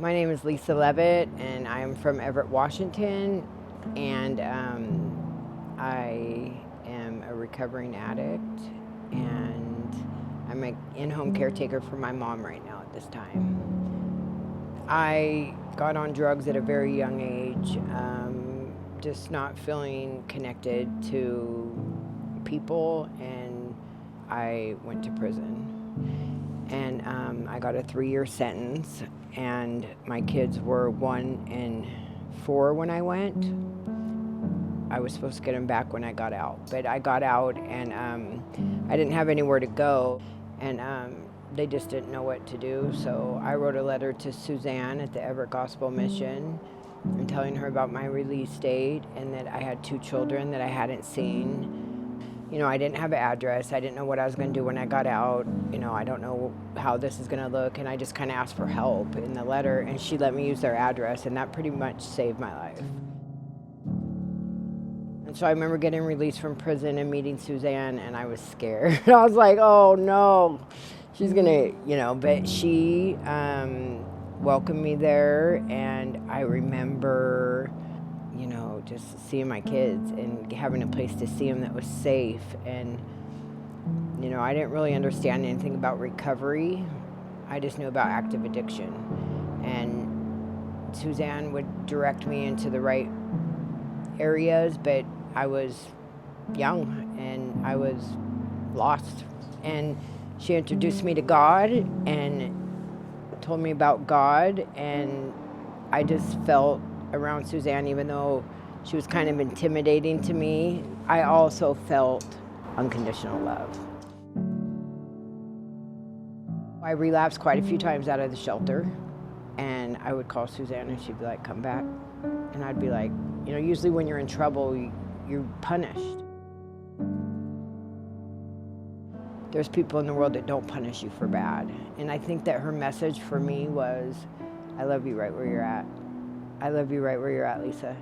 My name is Lisa Levitt, and I'm from Everett, Washington, and I am a recovering addict, and I'm an in-home caretaker for my mom right now at this time. I got on drugs at a very young age, just not feeling connected to people, and I went to prison. And I got a 3-year sentence, and my kids were 1 and 4 when I went. I was supposed to get them back when I got out, but I got out, and I didn't have anywhere to go, and they just didn't know what to do. So I wrote a letter to Suzanne at the Everett Gospel Mission and telling her about my release date and that I had 2 children that I hadn't seen. You know, I didn't have an address. I didn't know what I was going to do when I got out. You know, I don't know how this is going to look. And I just kind of asked for help in the letter, and she let me use their address, and that pretty much saved my life. And so I remember getting released from prison and meeting Suzanne, and I was scared. I was like, oh no, she's going to, you know, but she welcomed me there, and I remember, you know, just seeing my kids and having a place to see them that was safe. And, you know, I didn't really understand anything about recovery. I just knew about active addiction. And Suzanne would direct me into the right areas, but I was young and I was lost. And she introduced me to God and told me about God, and I just felt around Suzanne, even though she was kind of intimidating to me, I also felt unconditional love. I relapsed quite a few times out of the shelter, and I would call Suzanne and she'd be like, come back. And I'd be like, you know, usually when you're in trouble, you're punished. There's people in the world that don't punish you for bad. And I think that her message for me was, I love you right where you're at. I love you right where you're at, Lisa.